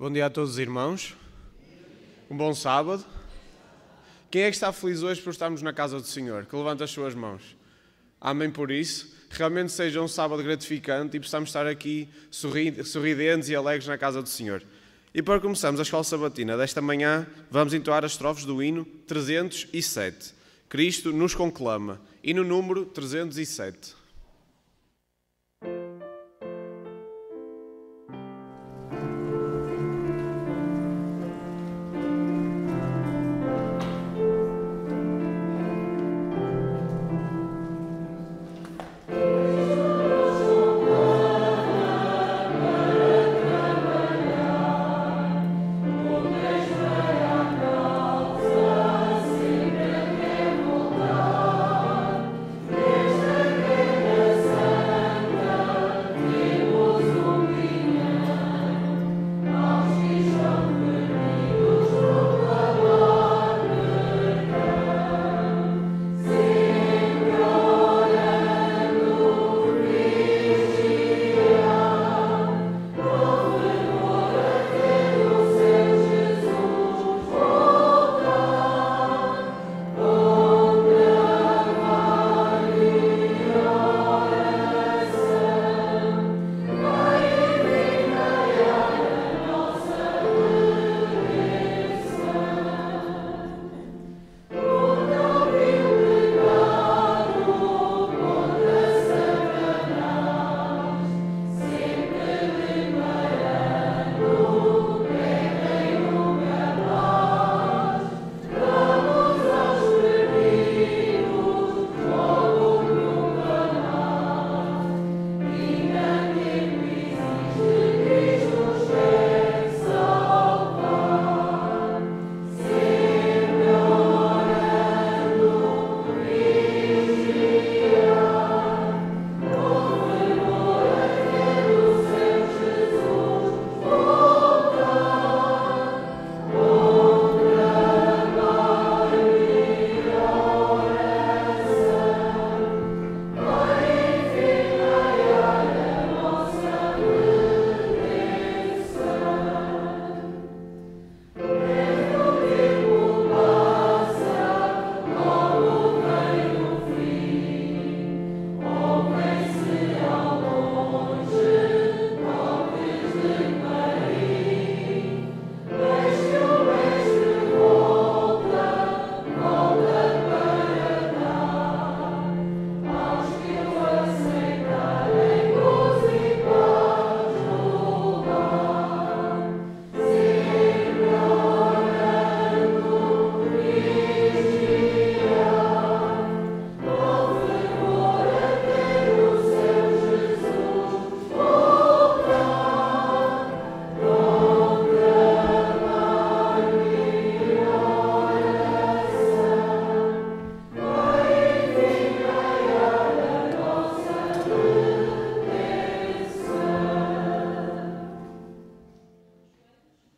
Bom dia a todos os irmãos. Um bom sábado. Quem é que está feliz hoje por estarmos na casa do Senhor? Que levanta as suas mãos. Amém por isso. Realmente seja um sábado gratificante e possamos estar aqui sorridentes e alegres na casa do Senhor. E para começarmos a escola sabatina desta manhã, vamos entoar as estrofes do hino 307. Cristo nos conclama. E no número 307.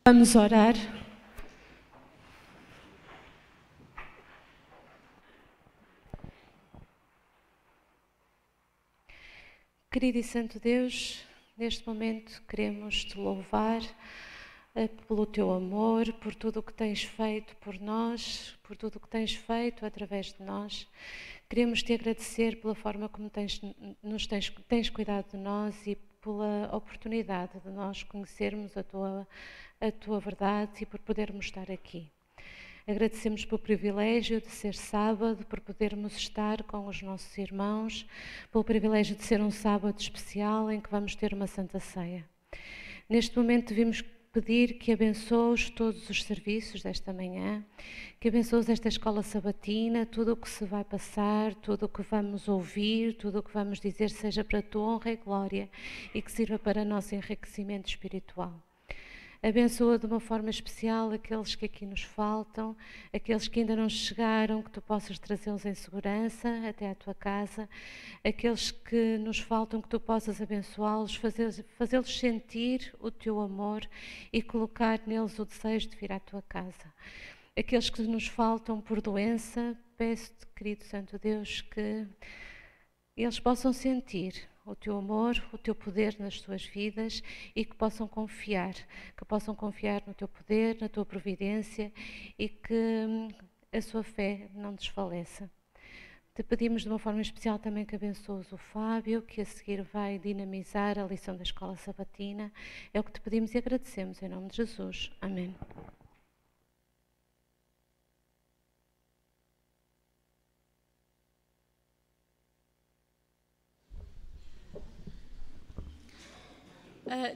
Vamos orar. Querido e Santo Deus, neste momento queremos te louvar pelo teu amor, por tudo o que tens feito por nós, por tudo o que tens feito através de nós. Queremos te agradecer pela forma como tens cuidado de nós e pela oportunidade de nós conhecermos a tua verdade e por podermos estar aqui. Agradecemos pelo privilégio de ser sábado, por podermos estar com os nossos irmãos, pelo privilégio de ser um sábado especial em que vamos ter uma Santa Ceia. Neste momento devemos pedir que abençoes todos os serviços desta manhã, que abençoes esta escola sabatina, tudo o que se vai passar, tudo o que vamos ouvir, tudo o que vamos dizer seja para a tua honra e glória e que sirva para nosso enriquecimento espiritual. Abençoa de uma forma especial aqueles que aqui nos faltam, aqueles que ainda não chegaram, que tu possas trazê-los em segurança até à tua casa, aqueles que nos faltam, que tu possas abençoá-los, fazê-los sentir o teu amor e colocar neles o desejo de vir à tua casa. Aqueles que nos faltam por doença, peço-te, querido Santo Deus, que eles possam sentir o teu amor, o teu poder nas suas vidas e que possam confiar no teu poder, na tua providência e que a sua fé não desfaleça. Te pedimos de uma forma especial também que abençoes o Fábio, que a seguir vai dinamizar a lição da Escola Sabatina. É o que te pedimos e agradecemos em nome de Jesus. Amém.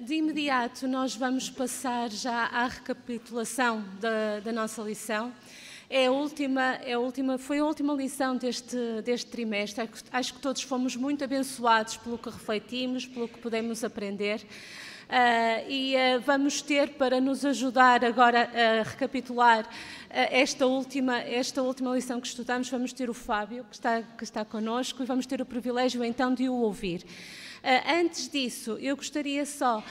De imediato nós vamos passar já à recapitulação da nossa lição. Foi a última lição deste trimestre. Acho que todos fomos muito abençoados pelo que refletimos, pelo que pudemos aprender. Vamos ter, para nos ajudar agora a recapitular esta última lição que estudamos, vamos ter o Fábio, que está connosco, e vamos ter o privilégio então de o ouvir. Antes disso, eu gostaria só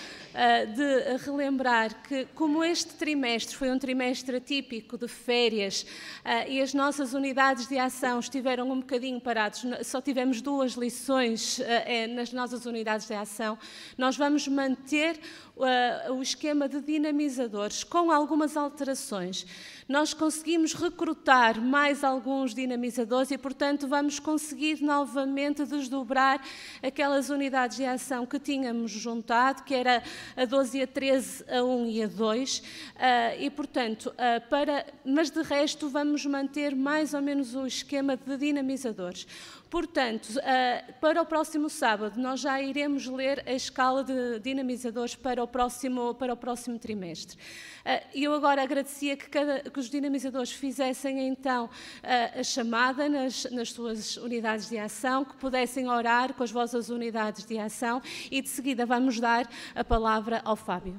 de relembrar que, como este trimestre foi um trimestre atípico de férias e as nossas unidades de ação estiveram um bocadinho paradas, só tivemos 2 lições nas nossas unidades de ação, nós vamos manter o esquema de dinamizadores com algumas alterações. Nós conseguimos recrutar mais alguns dinamizadores e, portanto, vamos conseguir novamente desdobrar aquelas unidades de ação que tínhamos juntado, que era a 12 e a 13, a 1 e a 2, mas de resto vamos manter mais ou menos o esquema de dinamizadores. Portanto, para o próximo sábado, nós já iremos ler a escala de dinamizadores para o próximo trimestre. Eu agora agradecia que os dinamizadores fizessem então a chamada nas suas unidades de ação, que pudessem orar com as vossas unidades de ação e de seguida vamos dar a palavra ao Fábio.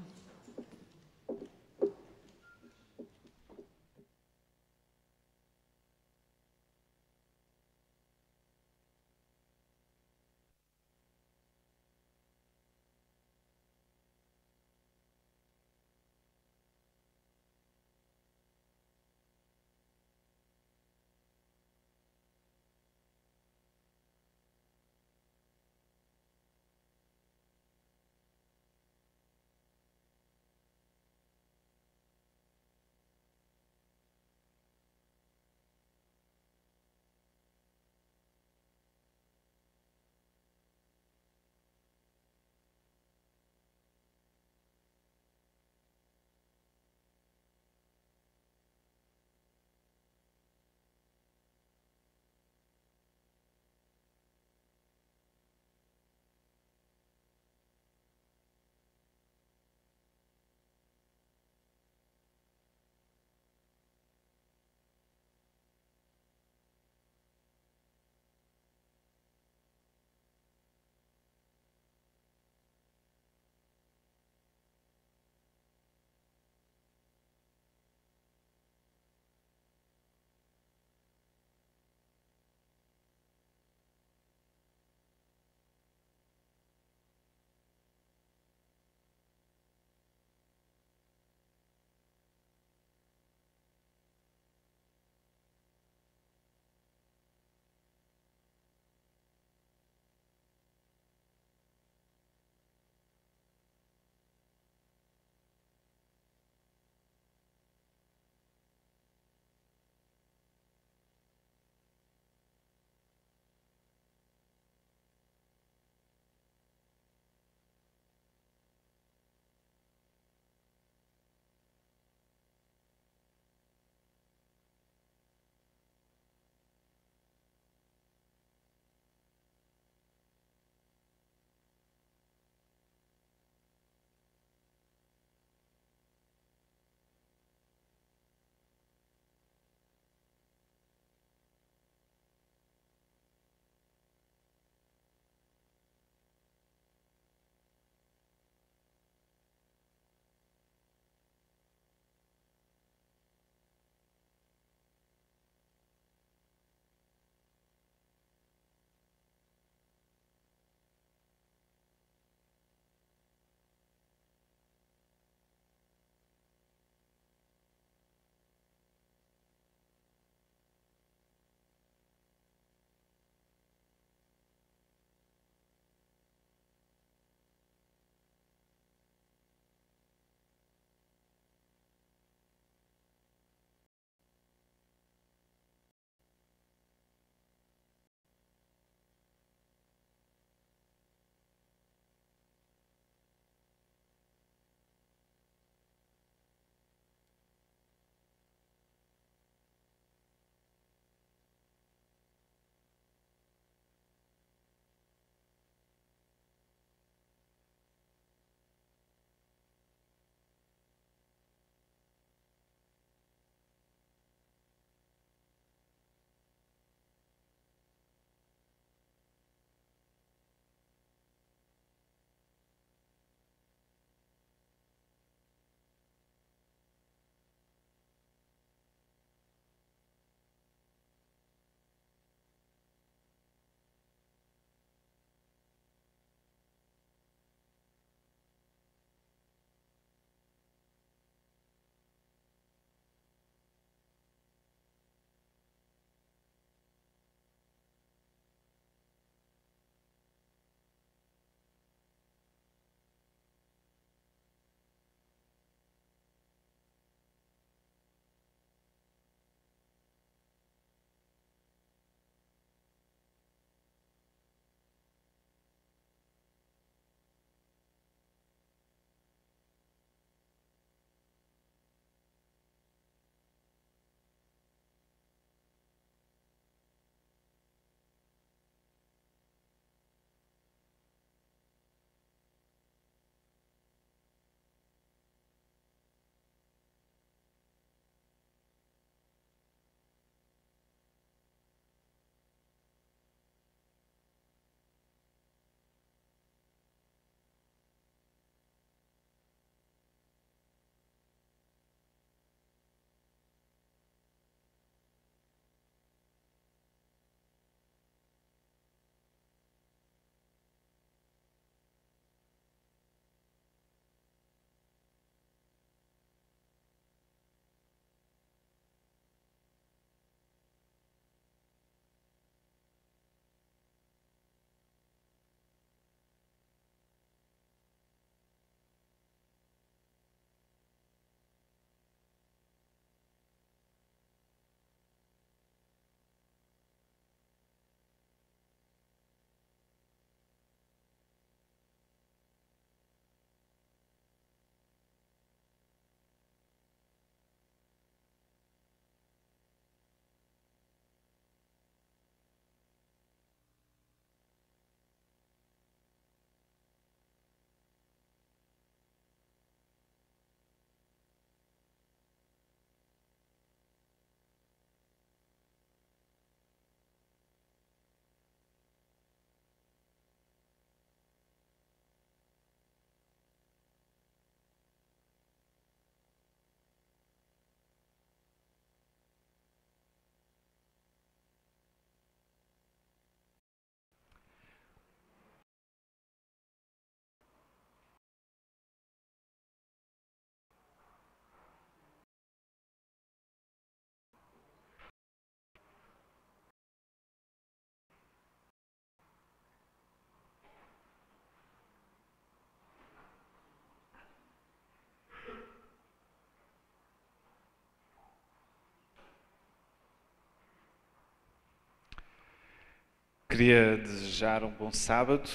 queria desejar um bom sábado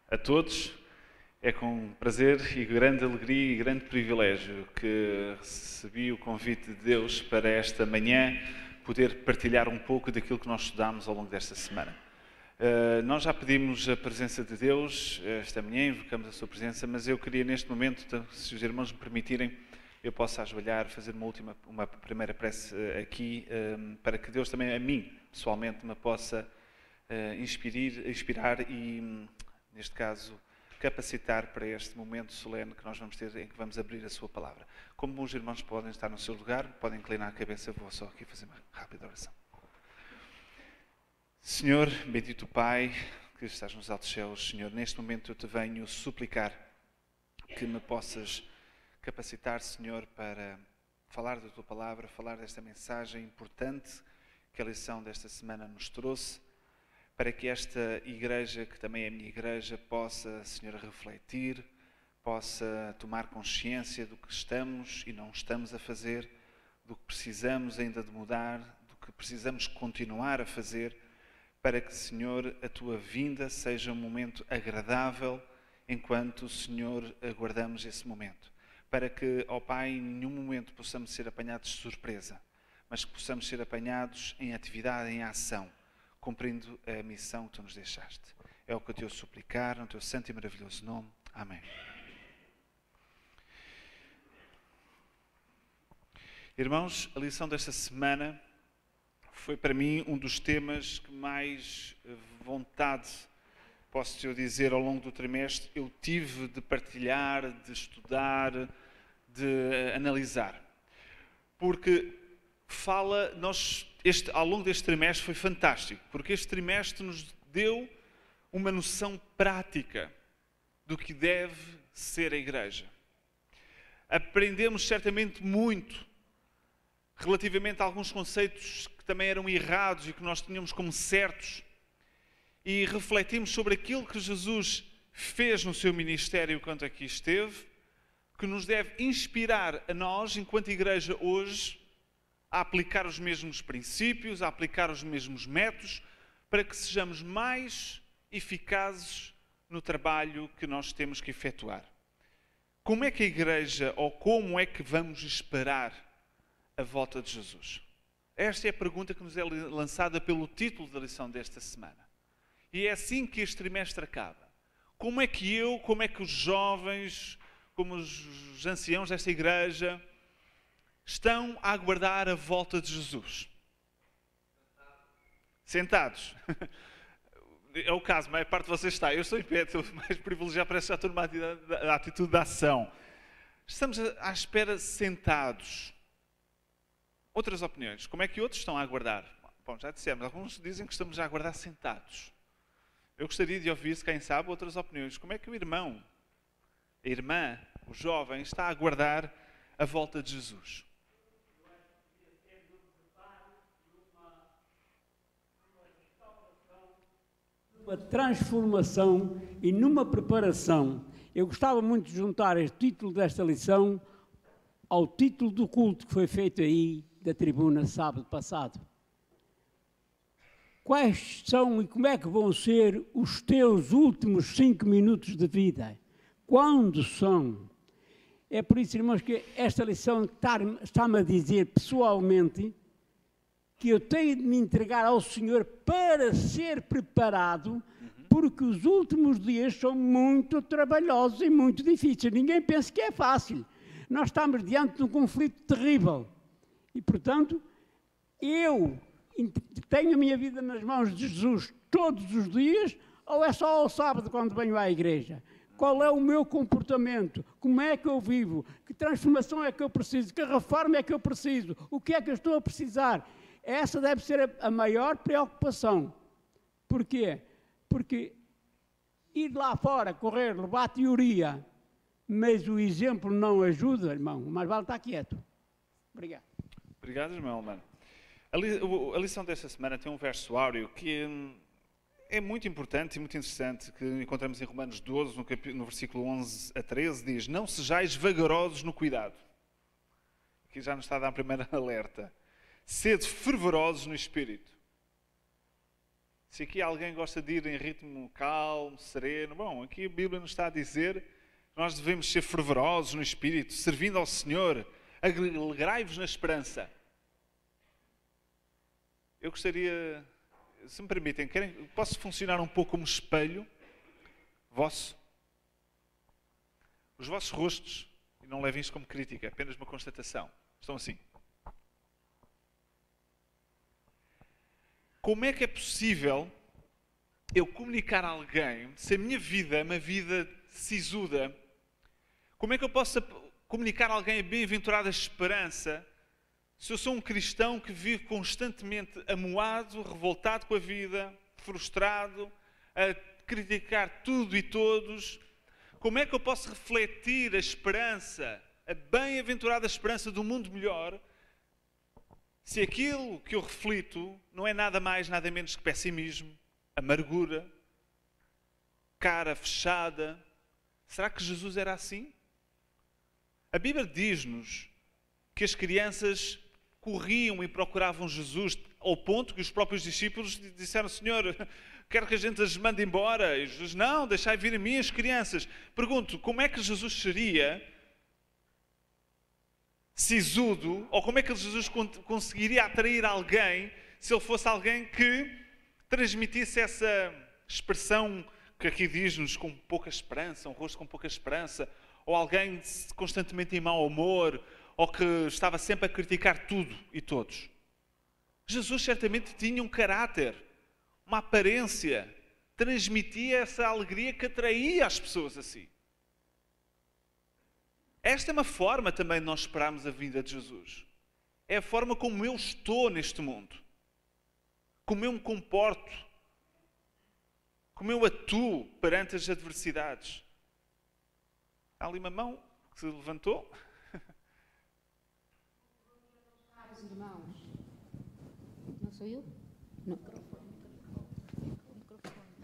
a todos. É com prazer e grande alegria e grande privilégio que recebi o convite de Deus para esta manhã poder partilhar um pouco daquilo que nós estudámos ao longo desta semana. Nós já pedimos a presença de Deus esta manhã, invocamos a sua presença, mas eu queria neste momento, se os irmãos me permitirem, eu possa ajoelhar, fazer uma primeira prece aqui, para que Deus também a mim, pessoalmente, me possa inspirar e, neste caso, capacitar para este momento solene que nós vamos ter, em que vamos abrir a sua palavra. Como os irmãos podem estar no seu lugar, podem inclinar a cabeça, vou só aqui fazer uma rápida oração. Senhor, bendito Pai, que estás nos altos céus, Senhor, neste momento eu te venho suplicar que me possas capacitar, Senhor, para falar da tua palavra, falar desta mensagem importante que a lição desta semana nos trouxe, para que esta igreja, que também é a minha igreja, possa, Senhor, refletir, possa tomar consciência do que estamos e não estamos a fazer, do que precisamos ainda de mudar, do que precisamos continuar a fazer, para que, Senhor, a tua vinda seja um momento agradável enquanto, Senhor, aguardamos esse momento. Para que, ó Pai, em nenhum momento possamos ser apanhados de surpresa, mas que possamos ser apanhados em atividade, em ação, cumprindo a missão que tu nos deixaste. É o que eu te suplicar, no teu santo e maravilhoso nome. Amém. Irmãos, a lição desta semana foi para mim um dos temas que mais vontade, posso eu dizer, ao longo do trimestre, eu tive de partilhar, de estudar, de analisar. Porque ao longo deste trimestre foi fantástico, porque este trimestre nos deu uma noção prática do que deve ser a igreja. Aprendemos certamente muito relativamente a alguns conceitos que também eram errados e que nós tínhamos como certos, e refletimos sobre aquilo que Jesus fez no seu ministério enquanto aqui esteve, que nos deve inspirar a nós, enquanto igreja hoje, a aplicar os mesmos princípios, a aplicar os mesmos métodos, para que sejamos mais eficazes no trabalho que nós temos que efetuar. Como é que a igreja, ou como é que vamos esperar a volta de Jesus? Esta é a pergunta que nos é lançada pelo título da lição desta semana. E é assim que este trimestre acaba. Como é que os jovens, como os anciãos desta igreja, estão a aguardar a volta de Jesus? Sentados. É o caso, a maior parte de vocês está. Eu estou em pé, estou mais privilegiado, parece que já estou numa atitude de ação. Estamos à espera sentados. Outras opiniões. Como é que outros estão a aguardar? Bom, já dissemos, alguns dizem que estamos a aguardar sentados. Eu gostaria de ouvir, se quem sabe, outras opiniões. Como é que o irmão, a irmã, o jovem, está a aguardar a volta de Jesus? Uma transformação e numa preparação. Eu gostava muito de juntar este título desta lição ao título do culto que foi feito aí da tribuna sábado passado. Quais são e como é que vão ser os teus últimos 5 minutos de vida? Quando são? É por isso, irmãos, que esta lição está-me a dizer pessoalmente que eu tenho de me entregar ao Senhor para ser preparado, porque os últimos dias são muito trabalhosos e muito difíceis. Ninguém pensa que é fácil. Nós estamos diante de um conflito terrível. E, portanto, eu tenho a minha vida nas mãos de Jesus todos os dias, ou é só ao sábado quando venho à igreja? Qual é o meu comportamento? Como é que eu vivo? Que transformação é que eu preciso? Que reforma é que eu preciso? O que é que eu estou a precisar? Essa deve ser a maior preocupação. Porquê? Porque ir lá fora, correr, levar teoria, mas o exemplo não ajuda, irmão, mas vale estar quieto. Obrigado. Obrigado, irmão Almano. A lição desta semana tem um verso áureo que é muito importante e muito interessante, que encontramos em Romanos 12, no versículo 11 a 13, diz: não sejais vagarosos no cuidado. Aqui já nos está a dar a primeira alerta. Sede fervorosos no espírito. Se aqui alguém gosta de ir em ritmo calmo, sereno, bom, aqui a Bíblia nos está a dizer que nós devemos ser fervorosos no Espírito, servindo ao Senhor, alegrai-vos na esperança. Eu gostaria, se me permitem, posso funcionar um pouco como espelho vosso? Os vossos rostos, e não levem isto como crítica, é apenas uma constatação, estão assim. Como é que é possível eu comunicar a alguém, se a minha vida é uma vida sisuda, como é que eu posso comunicar a alguém a bem-aventurada esperança se eu sou um cristão que vive constantemente amuado, revoltado com a vida, frustrado, a criticar tudo e todos? Como é que eu posso refletir a esperança, a bem-aventurada esperança do mundo melhor, se aquilo que eu reflito não é nada mais, nada menos que pessimismo, amargura, cara fechada? Será que Jesus era assim? A Bíblia diz-nos que as crianças corriam e procuravam Jesus ao ponto que os próprios discípulos disseram: Senhor, quero que a gente as mande embora. E Jesus: não, deixai vir a mim as crianças. Pergunto, como é que Jesus seria sisudo, ou como é que Jesus conseguiria atrair alguém se ele fosse alguém que transmitisse essa expressão que aqui diz-nos, com pouca esperança, um rosto com pouca esperança, ou alguém constantemente em mau humor, ou que estava sempre a criticar tudo e todos? Jesus certamente tinha um caráter, uma aparência, transmitia essa alegria que atraía as pessoas a si. Esta é uma forma também de nós esperarmos a vinda de Jesus. É a forma como eu estou neste mundo, como eu me comporto, como eu atuo perante as adversidades. Há ali uma mão que se levantou. Caros irmãos, não sou eu? Não.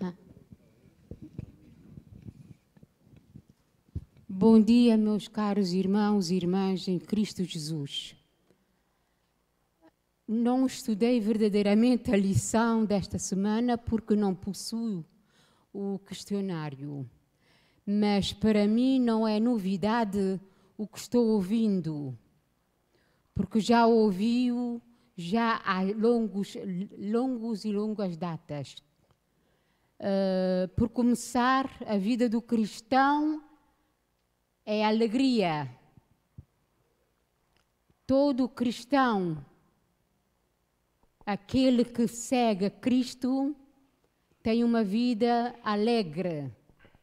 Ah. Bom dia, meus caros irmãos e irmãs em Cristo Jesus. Não estudei verdadeiramente a lição desta semana porque não possuo o questionário. Mas para mim não é novidade o que estou ouvindo, porque já ouvi-o já há longas datas. Por começar, a vida do cristão é alegria. Todo cristão, aquele que segue a Cristo, tem uma vida alegre,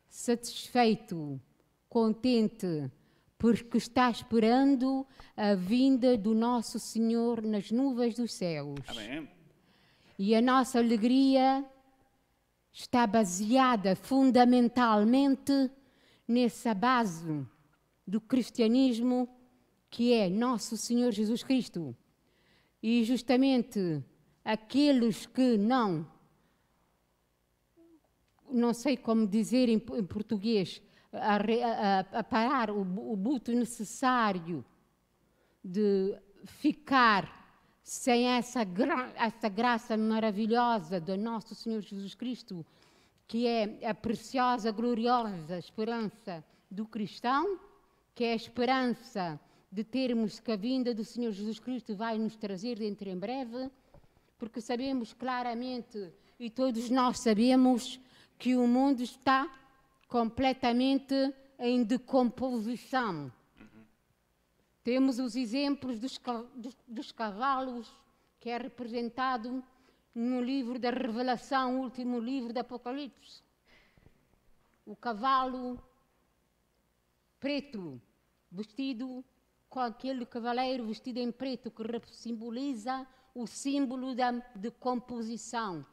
satisfeito, contente, porque está esperando a vinda do nosso Senhor nas nuvens dos céus. Amém. E a nossa alegria está baseada fundamentalmente nessa base do cristianismo que é nosso Senhor Jesus Cristo. E justamente aqueles que não sei como dizer em português, a parar o buto necessário de ficar sem essa graça maravilhosa do nosso Senhor Jesus Cristo, que é a preciosa, gloriosa esperança do cristão, que é a esperança de termos que a vinda do Senhor Jesus Cristo vai nos trazer dentro em breve, porque sabemos claramente, e todos nós sabemos, que o mundo está completamente em decomposição. Temos os exemplos dos cavalos, que é representado no livro da Revelação, o último livro do Apocalipse. O cavalo preto, vestido com aquele cavaleiro vestido em preto, que simboliza o símbolo da decomposição.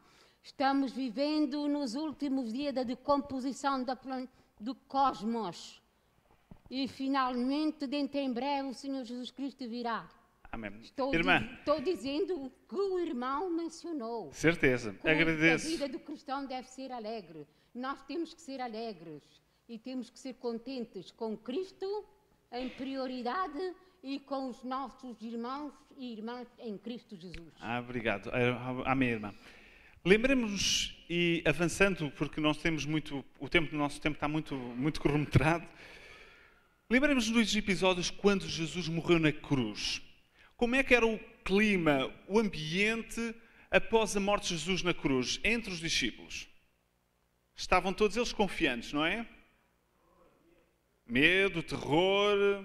Estamos vivendo nos últimos dias da decomposição do cosmos. E finalmente, dentro em breve, o Senhor Jesus Cristo virá. Amém. Irmã. Estou dizendo o que o irmão mencionou. Certeza. Agradeço. A vida do cristão deve ser alegre. Nós temos que ser alegres e temos que ser contentes com Cristo em prioridade e com os nossos irmãos e irmãs em Cristo Jesus. Obrigado. Amém, irmã. Lembremos-nos, e avançando, porque nós temos muito, o nosso tempo está muito cronometrado, lembremos-nos dos episódios quando Jesus morreu na cruz. Como é que era o clima, o ambiente após a morte de Jesus na cruz, entre os discípulos? Estavam todos eles confiantes, não é? Medo, terror.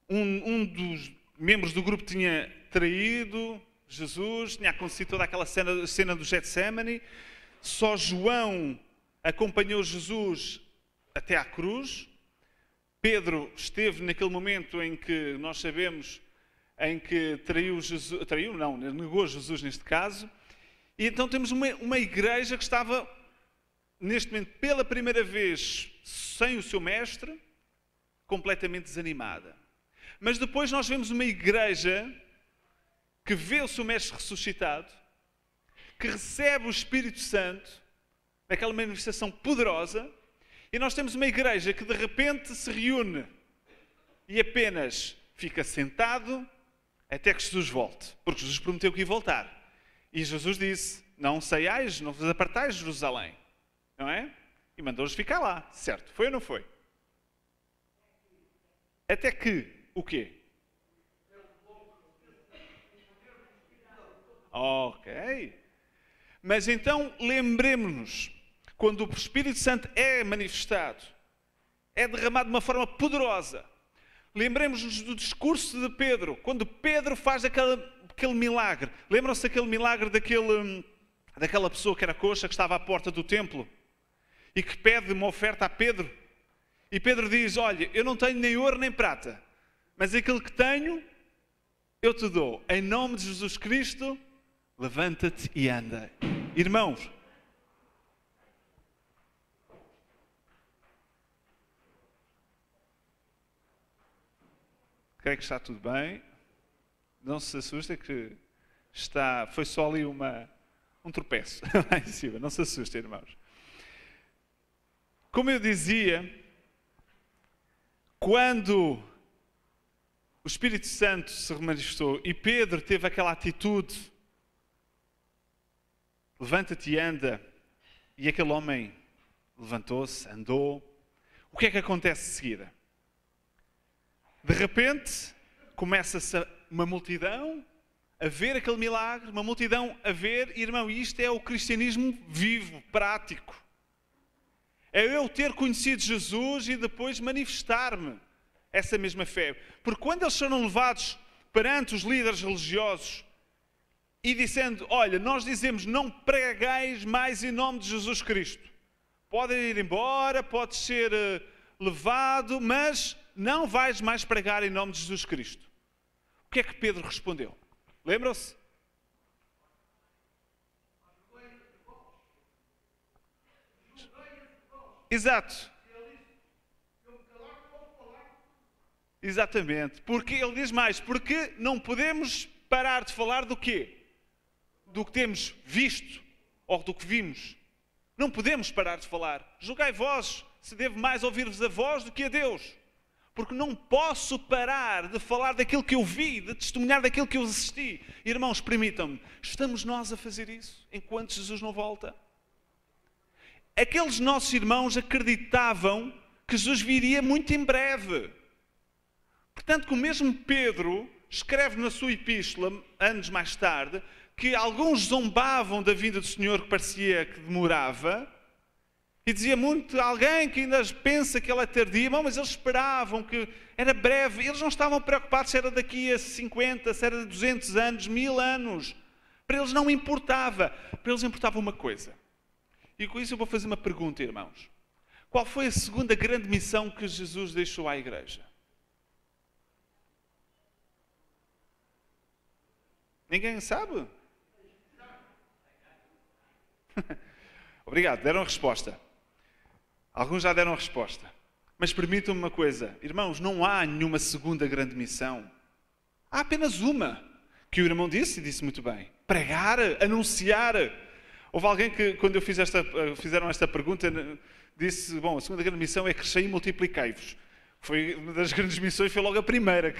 Um dos membros do grupo tinha traído Jesus, tinha acontecido toda aquela cena do Getsémani. Só João acompanhou Jesus até à cruz. Pedro esteve naquele momento em que nós sabemos, em que negou Jesus neste caso. E então temos uma igreja que estava, neste momento, pela primeira vez, sem o seu mestre, completamente desanimada. Mas depois nós vemos uma igreja que vê o seu mestre ressuscitado, que recebe o Espírito Santo, naquela manifestação poderosa, e nós temos uma igreja que de repente se reúne e apenas fica sentado até que Jesus volte, porque Jesus prometeu que ia voltar. E Jesus disse, não saiais, não vos apartais de Jerusalém, não é? E mandou-os ficar lá, certo? Foi ou não foi? Até que, o quê? Ok. Mas então lembremos-nos, quando o Espírito Santo é manifestado, é derramado de uma forma poderosa. Lembremos-nos do discurso de Pedro, quando Pedro faz aquele milagre. Lembram-se daquele milagre daquela pessoa que era coxa, que estava à porta do templo e que pede uma oferta a Pedro? E Pedro diz, olha, eu não tenho nem ouro nem prata, mas aquilo que tenho, eu te dou. Em nome de Jesus Cristo, levanta-te e anda. Irmãos, creio que está tudo bem. Não se assusta que foi só ali um tropeço lá em cima. Não se assustem, irmãos. Como eu dizia, quando o Espírito Santo se manifestou e Pedro teve aquela atitude, levanta-te e anda, e aquele homem levantou-se, andou, o que é que acontece de seguida? De repente, começa-se uma multidão a ver aquele milagre, uma multidão a ver, irmão, e isto é o cristianismo vivo, prático. É eu ter conhecido Jesus e depois manifestar-me essa mesma fé. Porque quando eles foram levados perante os líderes religiosos e dizendo, olha, nós dizemos, não pregueis mais em nome de Jesus Cristo. Podem ir embora, pode ser levado, mas não vais mais pregar em nome de Jesus Cristo. O que é que Pedro respondeu? Lembram-se? Exato. Exatamente. Porque ele diz mais, porque não podemos parar de falar do quê? Do que temos visto ou do que vimos. Não podemos parar de falar. Julgai vós se devo mais ouvir-vos a vós do que a Deus. Porque não posso parar de falar daquilo que eu vi, de testemunhar daquilo que eu assisti. Irmãos, permitam-me, estamos nós a fazer isso enquanto Jesus não volta? Aqueles nossos irmãos acreditavam que Jesus viria muito em breve. Portanto, que o mesmo Pedro escreve na sua epístola, anos mais tarde, que alguns zombavam da vinda do Senhor, que parecia que demorava, e dizia muito, alguém que ainda pensa que ela é tardia, mas eles esperavam que era breve, eles não estavam preocupados se era daqui a 50, se era 200 anos, 1000 anos. Para eles não importava, para eles importava uma coisa. E com isso eu vou fazer uma pergunta, irmãos. Qual foi a segunda grande missão que Jesus deixou à igreja? Ninguém sabe? Obrigado, deram a resposta. Alguns já deram a resposta. Mas permitam-me uma coisa. Irmãos, não há nenhuma segunda grande missão. Há apenas uma. Que o irmão disse, e disse muito bem. Pregar, anunciar. Houve alguém que, quando fizeram esta pergunta, disse, bom, a segunda grande missão é crescer e multiplicai-vos. Foi uma das grandes missões, foi logo a primeira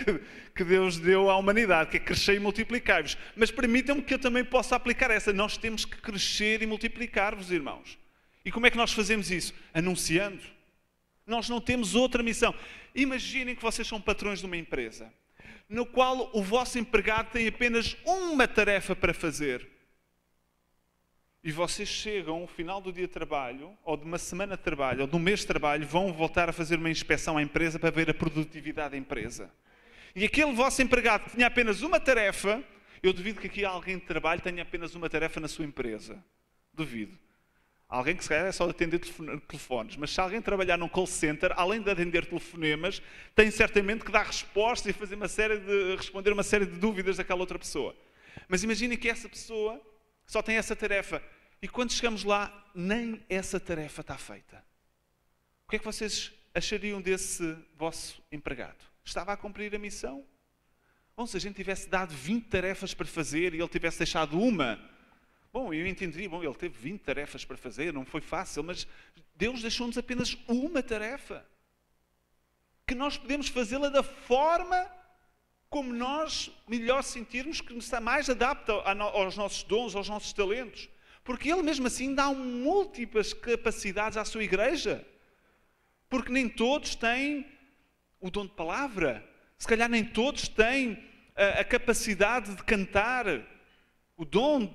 que Deus deu à humanidade, que é crescer e multiplicar-vos. Mas permitam-me que eu também possa aplicar essa. Nós temos que crescer e multiplicar-vos, irmãos. E como é que nós fazemos isso? Anunciando. Nós não temos outra missão. Imaginem que vocês são patrões de uma empresa, no qual o vosso empregado tem apenas uma tarefa para fazer. E vocês chegam ao final do dia de trabalho, ou de uma semana de trabalho, ou de um mês de trabalho, vão voltar a fazer uma inspeção à empresa para ver a produtividade da empresa. E aquele vosso empregado que tinha apenas uma tarefa, eu duvido que aqui alguém de trabalho tenha apenas uma tarefa na sua empresa. Duvido. Alguém que se calhar é só de atender telefones, mas se alguém trabalhar num call center, além de atender telefonemas, tem certamente que dar respostas e responder uma série de dúvidas daquela outra pessoa. Mas imaginem que essa pessoa só tem essa tarefa. E quando chegamos lá, nem essa tarefa está feita. O que é que vocês achariam desse vosso empregado? Estava a cumprir a missão? Bom, se a gente tivesse dado 20 tarefas para fazer e ele tivesse deixado uma, bom, eu entenderia, bom, ele teve 20 tarefas para fazer, não foi fácil, mas Deus deixou-nos apenas uma tarefa. Que nós podemos fazê-la da forma como nós melhor sentirmos que está mais adapta aos nossos dons, aos nossos talentos. Porque Ele mesmo assim dá múltiplas capacidades à sua igreja. Porque nem todos têm o dom de palavra. Se calhar nem todos têm a capacidade de cantar, o dom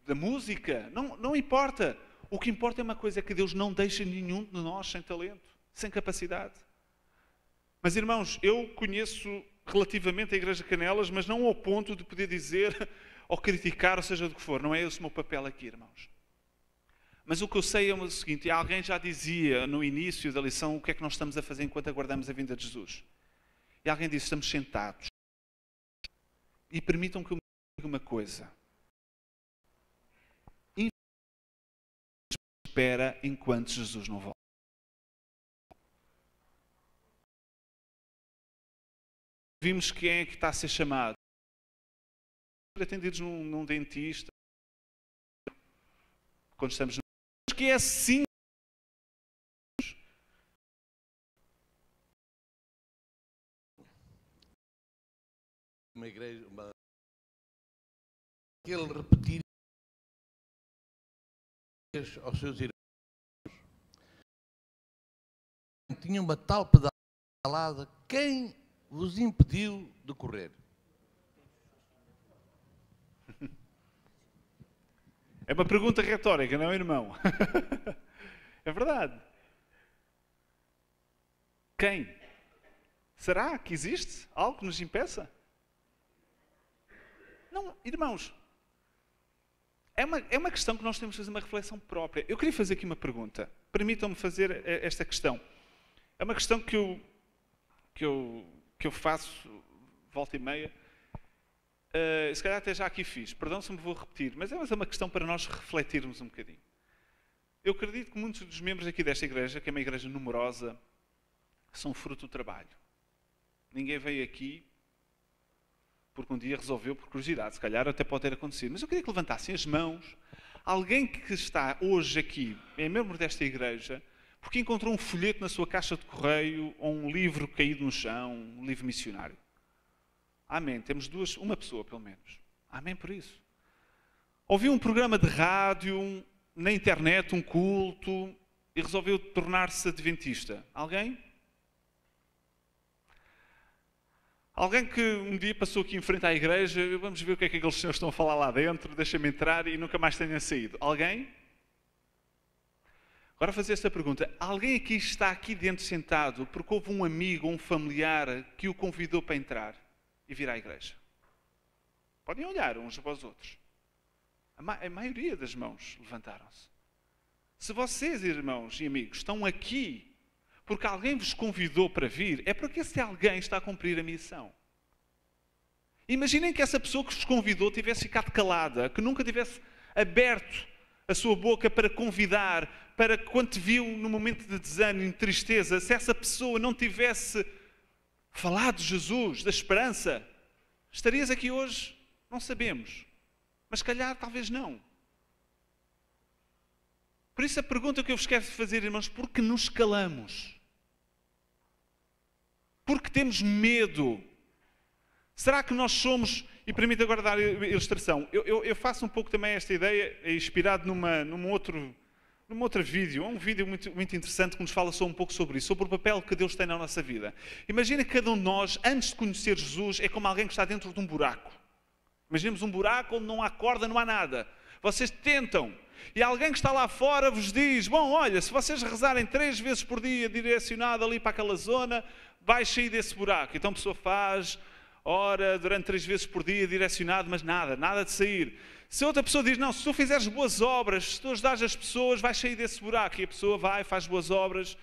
da música. Não importa. O que importa é uma coisa, é que Deus não deixa nenhum de nós sem talento, sem capacidade. Mas irmãos, eu conheço relativamente a Igreja Canelas, mas não ao ponto de poder dizer ou criticar, ou seja do que for. Não é esse o meu papel aqui, irmãos. Mas o que eu sei é o seguinte, alguém já dizia no início da lição o que é que nós estamos a fazer enquanto aguardamos a vinda de Jesus. E alguém disse, estamos sentados. E permitam que eu me diga uma coisa. Espera enquanto Jesus não volta. Vimos quem é que está a ser chamado. Atendidos num dentista. Quando estamos que é assim. Uma igreja, ele repetir aos seus irmãos. Tinha uma tal pedalada, quem vos impediu de correr? É uma pergunta retórica, não é, irmão? É verdade. Quem? Será que existe algo que nos impeça? Não, irmãos. É uma questão que nós temos que fazer uma reflexão própria. Eu queria fazer aqui uma pergunta. Permitam-me fazer esta questão. É uma questão que eu faço volta e meia. Se calhar até já aqui fiz. Perdão se me vou repetir, mas é uma questão para nós refletirmos um bocadinho. Eu acredito que muitos dos membros aqui desta igreja, que é uma igreja numerosa, são fruto do trabalho. Ninguém veio aqui porque um dia resolveu por curiosidade. Se calhar até pode ter acontecido. Mas eu queria que levantassem as mãos. Alguém que está hoje aqui, é membro desta igreja, porque encontrou um folheto na sua caixa de correio ou um livro caído no chão, um livro missionário. Amém. Temos uma pessoa pelo menos. Amém por isso. Ouviu um programa de rádio, na internet, um culto, e resolveu tornar-se adventista. Alguém? Alguém que um dia passou aqui em frente à igreja, vamos ver o que é que aqueles senhores estão a falar lá dentro, deixa-me entrar e nunca mais tenha saído. Alguém? Agora fazer esta pergunta. Alguém aqui está aqui dentro sentado porque houve um amigo ou um familiar que o convidou para entrar e vir à igreja? Podem olhar uns para os outros. A maioria das mãos levantaram-se. Se vocês, irmãos e amigos, estão aqui porque alguém vos convidou para vir, é porque esse alguém está a cumprir a missão. Imaginem que essa pessoa que vos convidou tivesse ficado calada, que nunca tivesse aberto a sua boca para convidar, para que quando te viu no momento de desânimo, de tristeza, se essa pessoa não tivesse falado de Jesus, da esperança, estarias aqui hoje? Não sabemos. Mas se calhar, talvez não. Por isso a pergunta que eu vos quero fazer, irmãos, por que nos calamos? Porque temos medo. Será que nós somos... E permite agora dar ilustração. Eu faço um pouco também esta ideia, inspirado num outro vídeo. Um vídeo muito interessante que nos fala só um pouco sobre isso, sobre o papel que Deus tem na nossa vida. Imagina que cada um de nós, antes de conhecer Jesus, é como alguém que está dentro de um buraco. Imaginemos um buraco onde não há corda, não há nada. Vocês tentam. E alguém que está lá fora vos diz, bom, olha, se vocês rezarem 3 vezes por dia direcionado ali para aquela zona, vais sair desse buraco. Então a pessoa faz, ora, durante 3 vezes por dia direcionado, mas nada de sair. Se outra pessoa diz, não, se tu fizeres boas obras, se tu ajudares as pessoas, vais sair desse buraco. E a pessoa vai, faz boas obras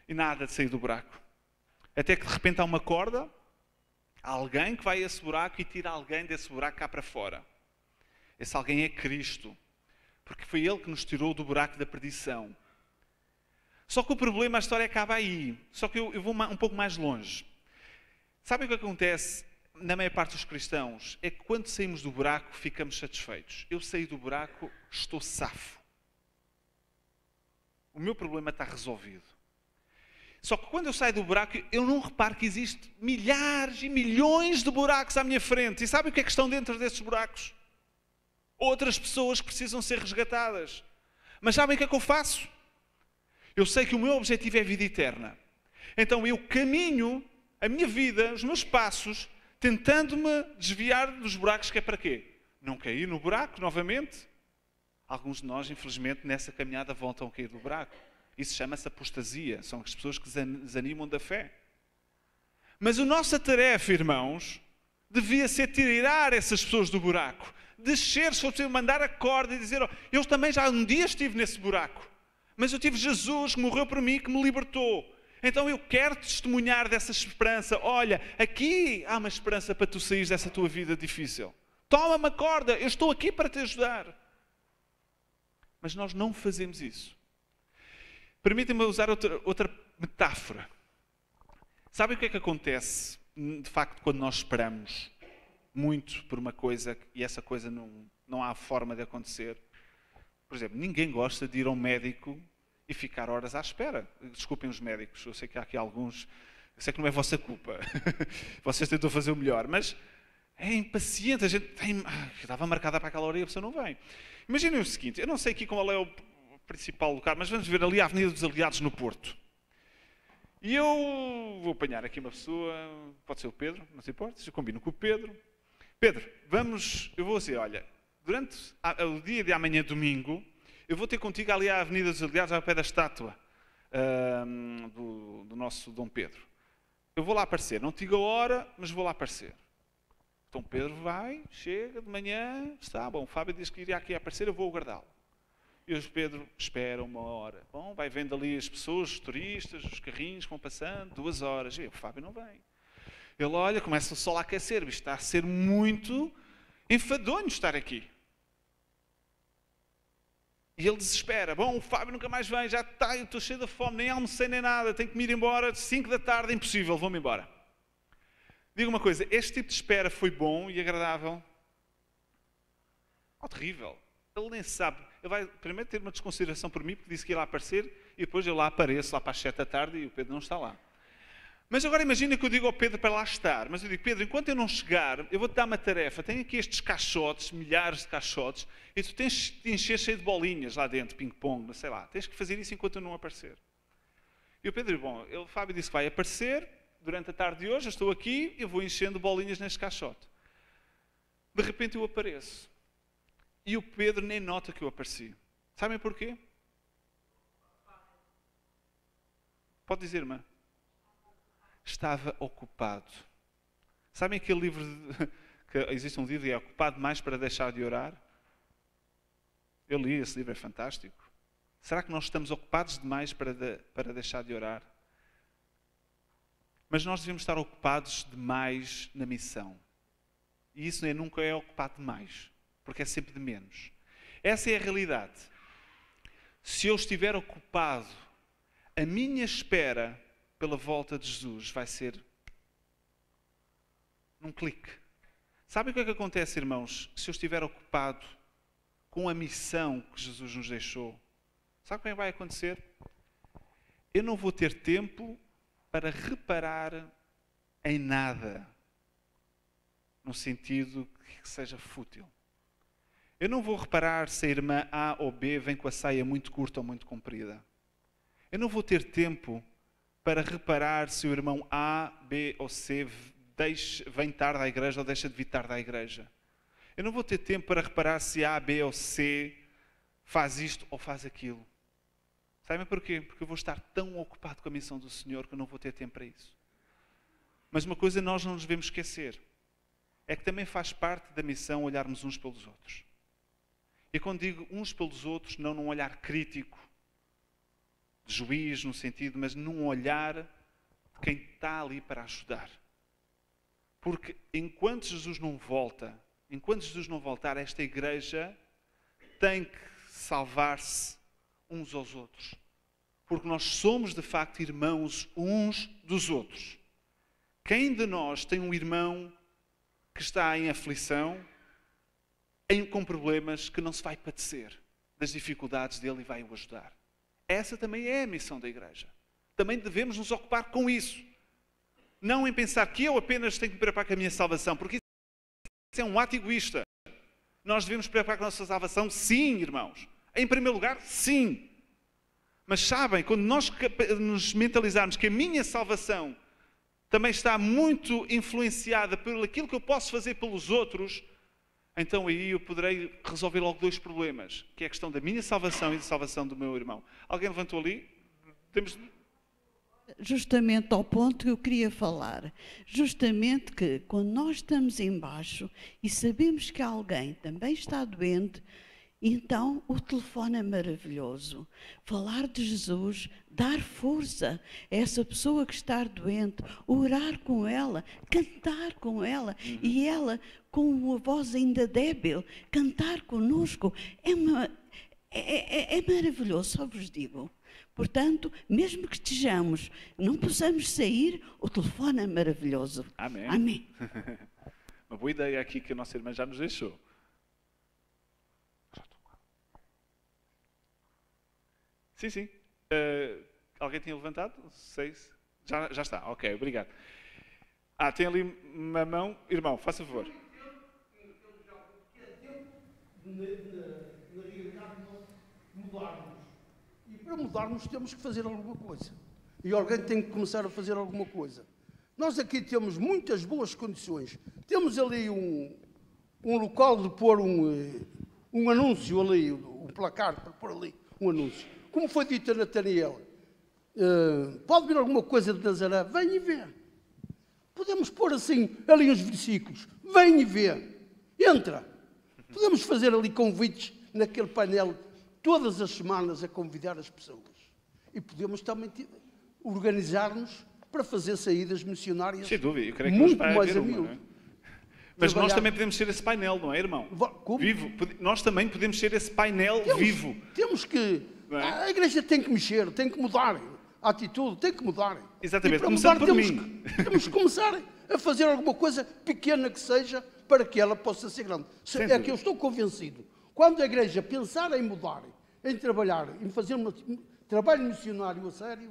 e nada de sair do buraco. Até que de repente há uma corda, há alguém que vai a esse buraco e tira alguém desse buraco cá para fora. Esse alguém é Cristo. Porque foi Ele que nos tirou do buraco da perdição. Só que o problema, a história acaba aí. Só que eu vou um pouco mais longe. Sabe o que acontece na maior parte dos cristãos? É que quando saímos do buraco, ficamos satisfeitos. Eu saí do buraco, estou safo. O meu problema está resolvido. Só que quando eu saio do buraco, eu não reparo que existem milhares e milhões de buracos à minha frente. E sabe o que é que estão dentro desses buracos? Outras pessoas que precisam ser resgatadas. Mas sabem o que é que eu faço? Eu sei que o meu objetivo é a vida eterna. Então eu caminho a minha vida, os meus passos, tentando-me desviar dos buracos, que é para quê? Não cair no buraco novamente? Alguns de nós, infelizmente, nessa caminhada voltam a cair no buraco. Isso chama-se apostasia. São as pessoas que desanimam da fé. Mas a nossa tarefa, irmãos, devia ser tirar essas pessoas do buraco. Descer, se for preciso, mandar a corda e dizer, oh, eu também já um dia estive nesse buraco. Mas eu tive Jesus que morreu por mim, que me libertou. Então eu quero testemunhar dessa esperança. Olha, aqui há uma esperança para tu sair dessa tua vida difícil. Toma uma corda, eu estou aqui para te ajudar. Mas nós não fazemos isso. Permitem-me usar outra metáfora. Sabem o que é que acontece, de facto, quando nós esperamos muito por uma coisa e essa coisa não há forma de acontecer? Por exemplo, ninguém gosta de ir ao médico e ficar horas à espera. Desculpem os médicos, eu sei que há aqui alguns, eu sei que não é vossa culpa. Vocês tentam fazer o melhor, mas é impaciente. A gente estava marcada para aquela hora e a pessoa não vem. Imaginem o seguinte, eu não sei aqui qual é o principal lugar, mas vamos ver ali a Avenida dos Aliados no Porto. E eu vou apanhar aqui uma pessoa, pode ser o Pedro, não se importa, eu combino com o Pedro. Pedro, eu vou dizer, olha, durante o dia de amanhã, domingo, eu vou ter contigo ali à Avenida dos Aliados, ao pé da estátua do nosso Dom Pedro. Eu vou lá aparecer, não te digo a hora, mas vou lá aparecer. Então Pedro vai, chega de manhã, está bom, o Fábio diz que iria aqui aparecer, eu vou aguardá-lo. E o Pedro espera 1 hora. Bom, vai vendo ali as pessoas, os turistas, os carrinhos que vão passando, 2 horas. E o Fábio não vem. Ele olha, começa o sol a aquecer, está a ser muito enfadonho estar aqui. E ele desespera. Bom, o Fábio nunca mais vem, já está, eu estou cheio de fome, nem almocei nem nada, tenho que me ir embora, 5 da tarde, impossível, vou-me embora. Diga uma coisa, este tipo de espera foi bom e agradável? Oh, terrível. Ele nem sabe. Ele vai primeiro ter uma desconsideração por mim, porque disse que ia lá aparecer, e depois eu lá apareço, lá para as 7 da tarde, e o Pedro não está lá. Mas agora imagina que eu digo ao Pedro para lá estar. Mas eu digo, Pedro, enquanto eu não chegar, eu vou-te dar uma tarefa. Tenho aqui estes caixotes, milhares de caixotes, e tu tens de encher cheio de bolinhas lá dentro, ping-pong, sei lá. Tens que fazer isso enquanto eu não aparecer. E o Pedro, bom, o Fábio disse que vai aparecer, durante a tarde de hoje, eu estou aqui, eu vou enchendo bolinhas neste caixote. De repente eu apareço. E o Pedro nem nota que eu apareci. Sabem porquê? Pode dizer, irmã? Estava ocupado. Sabem aquele livro, que existe um livro, é Ocupado Demais para Deixar de Orar? Eu li esse livro, é fantástico. Será que nós estamos ocupados demais para deixar de orar? Mas nós devemos estar ocupados demais na missão. E isso nunca é ocupado demais, porque é sempre de menos. Essa é a realidade. Se eu estiver ocupado, a minha espera pela volta de Jesus vai ser num clique. Sabe o que é que acontece, irmãos, se eu estiver ocupado com a missão que Jesus nos deixou? Sabe o que vai acontecer? Eu não vou ter tempo para reparar em nada, no sentido que seja fútil. Eu não vou reparar se a irmã A ou B vem com a saia muito curta ou muito comprida. Eu não vou ter tempo para reparar se o irmão A, B ou C vem tarde à igreja ou deixa de vir tarde à igreja. Eu não vou ter tempo para reparar se A, B ou C faz isto ou faz aquilo. Sabem porquê? Porque eu vou estar tão ocupado com a missão do Senhor que eu não vou ter tempo para isso. Mas uma coisa nós não nos devemos esquecer, é que também faz parte da missão olharmos uns pelos outros. E quando digo uns pelos outros, não num olhar crítico, de juiz no sentido, mas num olhar de quem está ali para ajudar. Porque enquanto Jesus não voltar, esta igreja tem que salvar-se uns aos outros. Porque nós somos de facto irmãos uns dos outros. Quem de nós tem um irmão que está em aflição, com problemas, que não se vai padecer das dificuldades dele e vai o ajudar? Essa também é a missão da igreja. Também devemos nos ocupar com isso. Não em pensar que eu apenas tenho que me preocupar com a minha salvação, porque isso é um ato egoísta. Nós devemos preocupar com a nossa salvação, sim, irmãos. Em primeiro lugar, sim. Mas sabem, quando nós nos mentalizarmos que a minha salvação também está muito influenciada por aquilo que eu posso fazer pelos outros, então aí eu poderei resolver logo dois problemas, que é a questão da minha salvação e da salvação do meu irmão. Alguém levantou ali? Justamente ao ponto que eu queria falar. Justamente que quando nós estamos embaixo e sabemos que alguém também está doente, então o telefone é maravilhoso. Falar de Jesus, dar força a essa pessoa que está doente, orar com ela, cantar com ela, e ela, com uma voz ainda débil, cantar conosco, é maravilhoso, só vos digo. Portanto, mesmo que estejamos, não possamos sair, o telefone é maravilhoso. Amém. Amém. Uma boa ideia aqui que a nossa irmã já nos deixou. Sim. Alguém tinha levantado? Já está. Ok, obrigado. Tem ali uma mão. Irmão, faça favor. Na realidade, mudarmos. E para mudarmos temos que fazer alguma coisa. E alguém tem que começar a fazer alguma coisa. Nós aqui temos muitas boas condições. Temos ali um local de pôr um anúncio ali, um placar para pôr ali um anúncio. Como foi dito a Nataniel, pode vir alguma coisa de Nazaré? Vem e vê. Podemos pôr assim ali uns versículos. Vem e vê. Entra. Podemos fazer ali convites naquele painel todas as semanas a convidar as pessoas. E podemos também organizar-nos para fazer saídas missionárias. Sem dúvida, eu creio que muito mais a miúdo. não é? Mas nós também podemos ser esse painel, não é, irmão? Como? Vivo. Nós também podemos ser esse painel vivo. Temos que... É? A igreja tem que mexer, tem que mudar. A atitude tem que mudar. Exatamente, e para começando mudar, por mim. Temos que começar a fazer alguma coisa pequena que seja para que ela possa ser grande. É que eu estou convencido. Quando a igreja pensar em mudar, em trabalhar, em fazer um trabalho missionário a sério,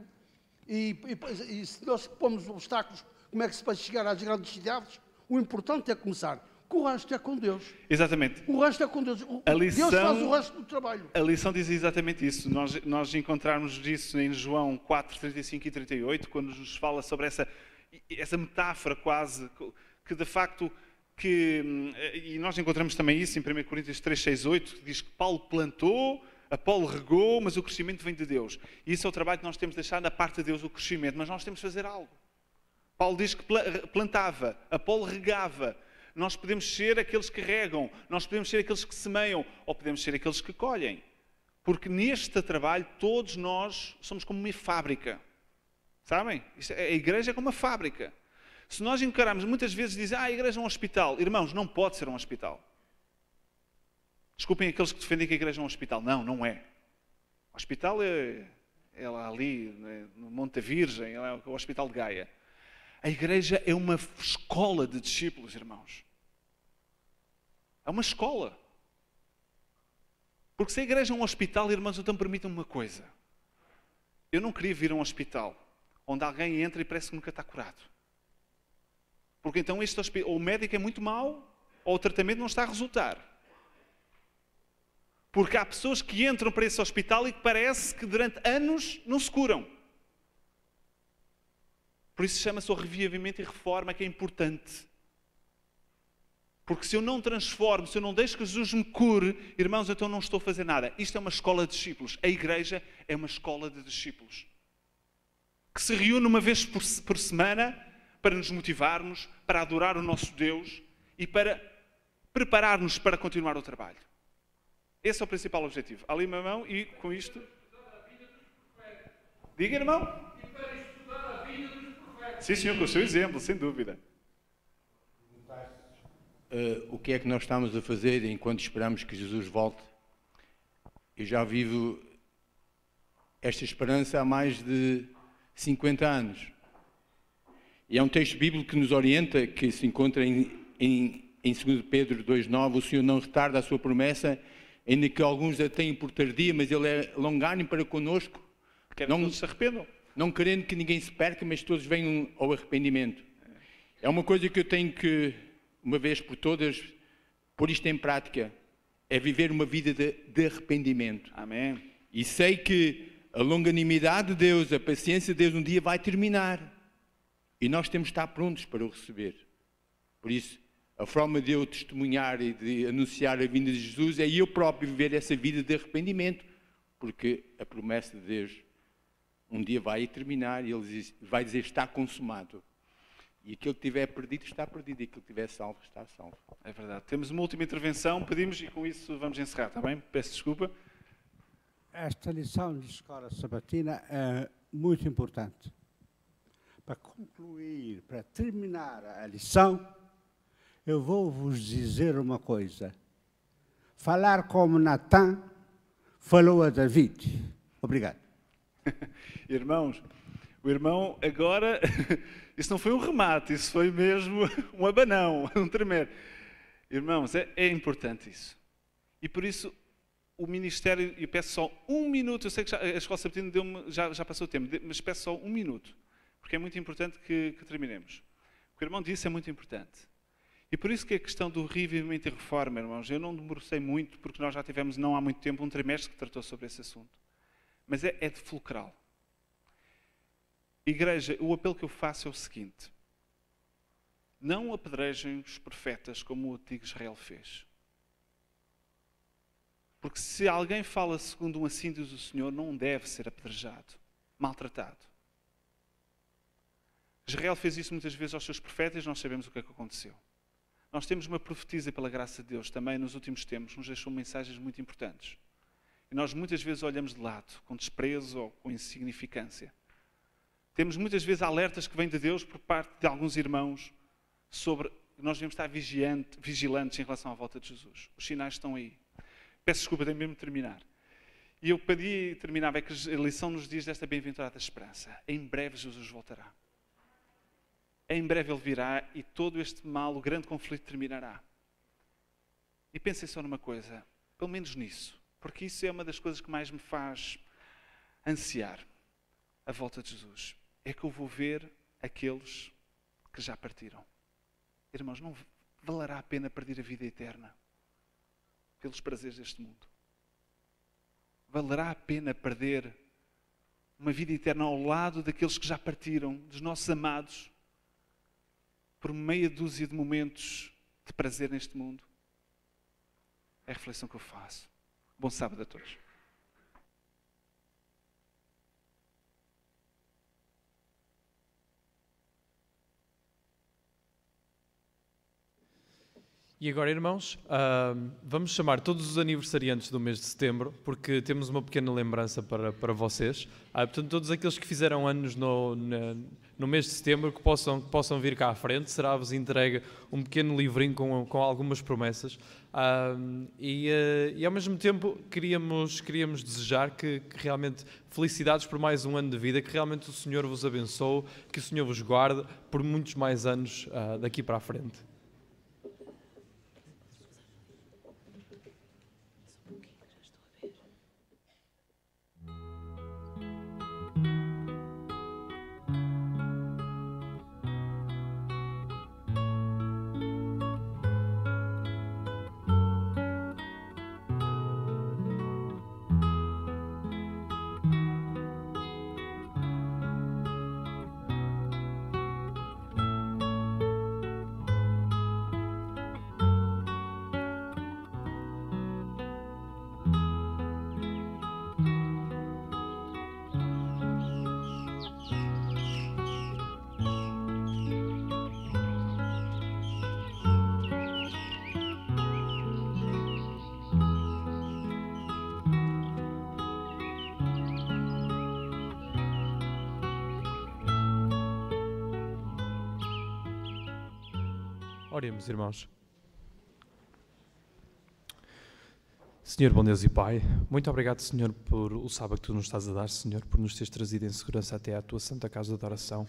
e se nós pomos obstáculos, como é que se vai chegar às grandes cidades? O importante é começar. O resto é com Deus. Exatamente. O resto é com Deus. Deus faz o resto do trabalho. A lição diz exatamente isso. Nós encontrarmos isso em João 4, 35 e 38, quando nos fala sobre essa metáfora quase, que de facto, e nós encontramos também isso em 1 Coríntios 3, 6, 8, que diz que Paulo plantou, Apolo regou, mas o crescimento vem de Deus. E isso é o trabalho que nós temos de deixar da parte de Deus, o crescimento, mas nós temos de fazer algo. Paulo diz que plantava, Apolo regava. Nós podemos ser aqueles que regam, nós podemos ser aqueles que semeiam, ou podemos ser aqueles que colhem. Porque neste trabalho todos nós somos como uma fábrica. Sabem? A igreja é como uma fábrica. Se nós encararmos, muitas vezes dizem, a igreja é um hospital. Irmãos, não pode ser um hospital. Desculpem aqueles que defendem que a igreja é um hospital. Não, não é. O hospital é lá ali, no Monte da Virgem, é o Hospital de Gaia. A igreja é uma escola de discípulos, irmãos. É uma escola. Porque se a igreja é um hospital, irmãos, então permitam-me uma coisa. Eu não queria vir a um hospital onde alguém entra e parece que nunca está curado. Porque então ou o médico é muito mau, ou o tratamento não está a resultar. Porque há pessoas que entram para esse hospital e que parece que durante anos não se curam. Por isso chama-se o reavivamento e reforma, que é importante. Porque se eu não transformo, se eu não deixo que Jesus me cure, irmãos, então não estou a fazer nada. Isto é uma escola de discípulos. A igreja é uma escola de discípulos. Que se reúne uma vez por semana para nos motivarmos, para adorar o nosso Deus e para preparar-nos para continuar o trabalho. Esse é o principal objetivo. Ali, meu irmão, e com isto... Diga, irmão. E para estudar a vida dos profetas. Sim, senhor, com o seu exemplo, sem dúvida. O que é que nós estamos a fazer enquanto esperamos que Jesus volte? Eu já vivo esta esperança há mais de 50 anos. E é um texto bíblico que nos orienta, que se encontra em 2 Pedro 2,9, o Senhor não retarda a sua promessa, ainda que alguns a tenham por tardia, mas Ele é longânimo para connosco. Quer que todos se arrependam. Não querendo que ninguém se perca, mas todos venham ao arrependimento. É uma coisa que eu tenho que, uma vez por todas, pôr isto em prática. É viver uma vida de arrependimento. Amém. E sei que a longanimidade de Deus, a paciência de Deus, um dia vai terminar. E nós temos de estar prontos para o receber. Por isso, a forma de eu testemunhar e de anunciar a vinda de Jesus é eu próprio viver essa vida de arrependimento. Porque a promessa de Deus um dia vai terminar e Ele vai dizer está consumado. E aquilo que tiver perdido está perdido. E aquilo que tiver salvo está salvo. É verdade. Temos uma última intervenção, pedimos e com isso vamos encerrar, está bem? Peço desculpa. Esta lição de escola sabatina é muito importante. Para concluir, para terminar a lição, eu vou vos dizer uma coisa. Falar como Natan falou a David. Obrigado. Irmãos, o irmão agora, isso não foi um remate, isso foi mesmo um abanão, um tremer. Irmãos, é importante isso. E por isso, o ministério, eu peço só um minuto, eu sei que já, a Escola Sabatina já passou o tempo, mas peço só um minuto, porque é muito importante que terminemos. O que o irmão disse é muito importante. E por isso que a questão do reavivamento e reforma, irmãos, eu não demorei muito, porque nós já tivemos, não há muito tempo, um trimestre que tratou sobre esse assunto. Mas é de fulcral. Igreja, o apelo que eu faço é o seguinte. Não apedrejem os profetas como o antigo Israel fez. Porque se alguém fala segundo um assim diz o Senhor, não deve ser apedrejado, maltratado. Israel fez isso muitas vezes aos seus profetas e nós sabemos o que é que aconteceu. Nós temos uma profetisa pela graça de Deus, também nos últimos tempos, nos deixou mensagens muito importantes. E nós muitas vezes olhamos de lado, com desprezo ou com insignificância. Temos muitas vezes alertas que vêm de Deus por parte de alguns irmãos sobre que nós devemos estar vigilantes em relação à volta de Jesus. Os sinais estão aí. Peço desculpa, tenho mesmo de terminar. E eu pedia e terminava, é que a lição nos diz desta bem-aventurada esperança. Em breve Jesus voltará. Em breve Ele virá e todo este mal, o grande conflito terminará. E pensem só numa coisa, pelo menos nisso, porque isso é uma das coisas que mais me faz ansiar a volta de Jesus. É que eu vou ver aqueles que já partiram. Irmãos, não valerá a pena perder a vida eterna pelos prazeres deste mundo? Valerá a pena perder uma vida eterna ao lado daqueles que já partiram, dos nossos amados, por meia dúzia de momentos de prazer neste mundo? É a reflexão que eu faço. Bom sábado a todos. E agora, irmãos, vamos chamar todos os aniversariantes do mês de setembro, porque temos uma pequena lembrança para vocês. Portanto, todos aqueles que fizeram anos no mês de setembro, que possam vir cá à frente, será-vos entregue um pequeno livrinho com algumas promessas. E ao mesmo tempo, queríamos desejar que realmente felicidades por mais um ano de vida, que realmente o Senhor vos abençoe, que o Senhor vos guarde por muitos mais anos daqui para a frente. Oremos, irmãos. Senhor, bom Deus e Pai, muito obrigado, Senhor, por o sábado que Tu nos estás a dar, Senhor, por nos teres trazido em segurança até à Tua Santa Casa de Oração.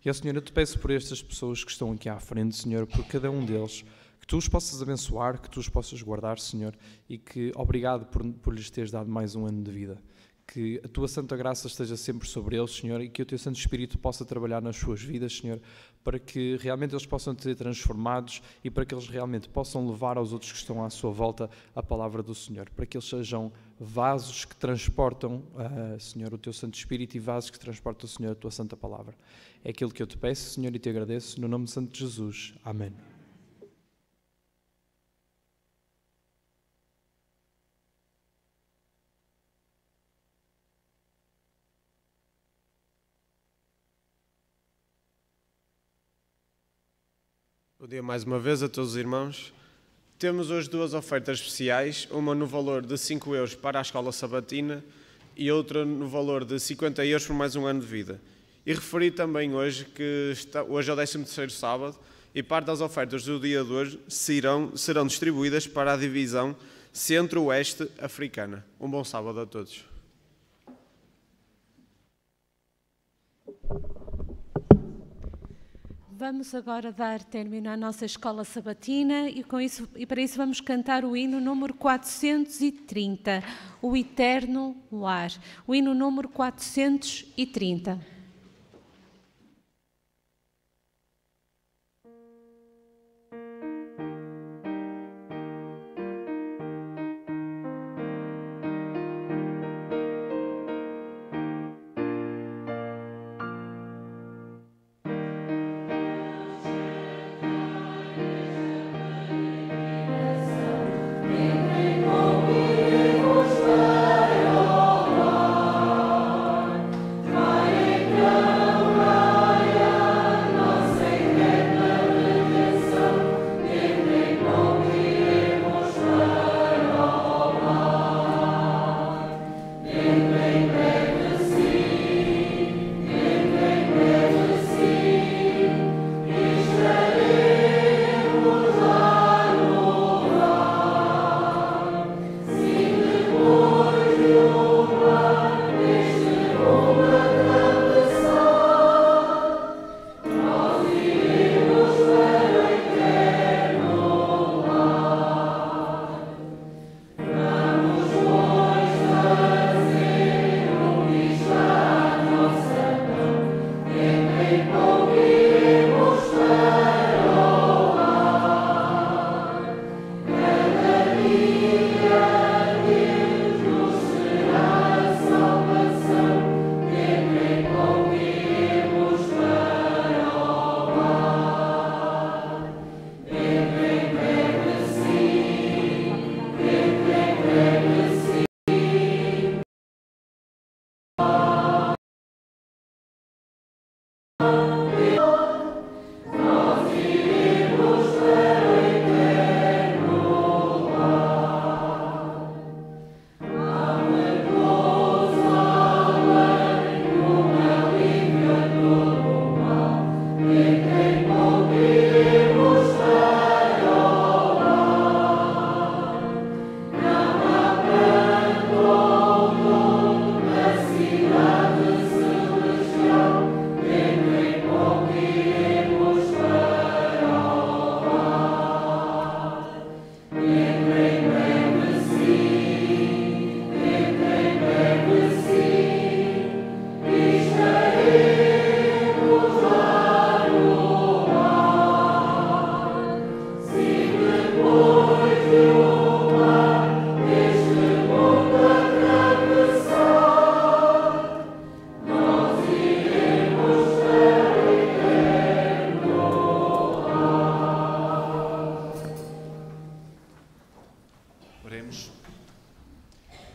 E, ó Senhor, eu Te peço por estas pessoas que estão aqui à frente, Senhor, por cada um deles, que Tu os possas abençoar, que Tu os possas guardar, Senhor, e que, obrigado por lhes teres dado mais um ano de vida. Que a Tua Santa Graça esteja sempre sobre eles, Senhor, e que o Teu Santo Espírito possa trabalhar nas suas vidas, Senhor, para que realmente eles possam ser transformados e para que eles realmente possam levar aos outros que estão à sua volta a palavra do Senhor, para que eles sejam vasos que transportam, Senhor, o Teu Santo Espírito e vasos que transportam, Senhor, a Tua Santa Palavra. É aquilo que eu Te peço, Senhor, e Te agradeço, no nome de Santo Jesus. Amém. Bom dia mais uma vez a todos os irmãos. Temos hoje duas ofertas especiais, uma no valor de 5 euros para a escola sabatina e outra no valor de 50 euros por mais um ano de vida. E referi também hoje que hoje é o 13º sábado e parte das ofertas do dia de hoje serão distribuídas para a divisão Centro-Oeste africana. Um bom sábado a todos. Vamos agora dar término à nossa escola sabatina e para isso vamos cantar o hino número 430, o Eterno Lar. O hino número 430.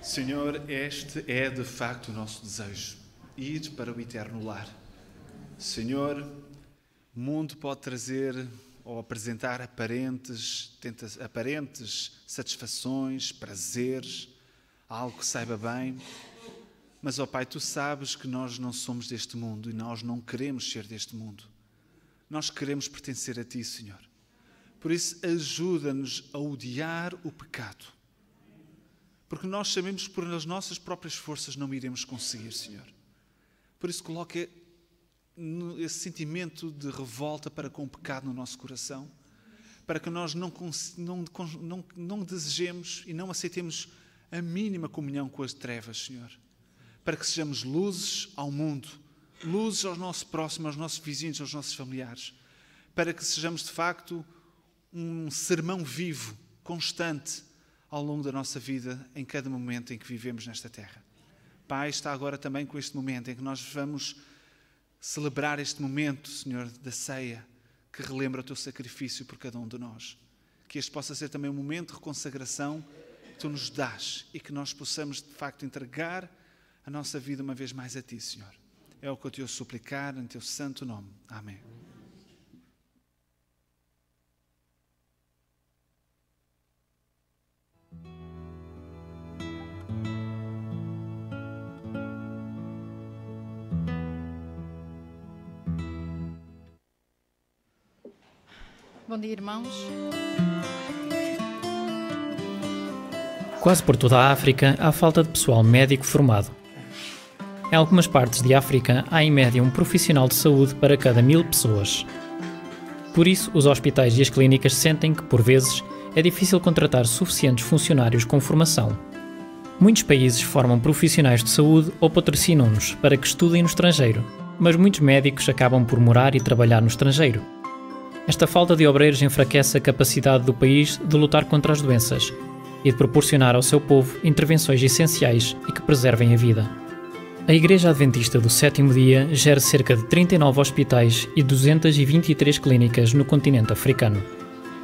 Senhor, este é de facto o nosso desejo, ir para o eterno lar. Senhor, o mundo pode trazer ou apresentar aparentes satisfações, prazeres, algo que saiba bem, mas, ó Pai, Tu sabes que nós não somos deste mundo e nós não queremos ser deste mundo. Nós queremos pertencer a Ti, Senhor. Por isso, ajuda-nos a odiar o pecado. Porque nós sabemos que por as nossas próprias forças não iremos conseguir, Senhor. Por isso, coloca esse sentimento de revolta para com o pecado no nosso coração, para que nós não desejemos e não aceitemos a mínima comunhão com as trevas, Senhor. Para que sejamos luzes ao mundo, luzes ao nosso próximo, aos nossos vizinhos, aos nossos familiares. Para que sejamos, de facto, um sermão vivo, constante, ao longo da nossa vida, em cada momento em que vivemos nesta terra. Pai, está agora também com este momento em que nós vamos celebrar este momento, Senhor, da ceia, que relembra o teu sacrifício por cada um de nós. Que este possa ser também um momento de reconsagração que tu nos dás e que nós possamos, de facto, entregar a nossa vida uma vez mais a ti, Senhor. É o que eu te ouço suplicar em teu santo nome. Amém. Bom dia, irmãos. Quase por toda a África há falta de pessoal médico formado. Em algumas partes de África há em média um profissional de saúde para cada 1000 pessoas. Por isso, os hospitais e as clínicas sentem que, por vezes, é difícil contratar suficientes funcionários com formação. Muitos países formam profissionais de saúde ou patrocinam-nos para que estudem no estrangeiro, mas muitos médicos acabam por morar e trabalhar no estrangeiro. Esta falta de obreiros enfraquece a capacidade do país de lutar contra as doenças e de proporcionar ao seu povo intervenções essenciais e que preservem a vida. A Igreja Adventista do Sétimo Dia gera cerca de 39 hospitais e 223 clínicas no continente africano.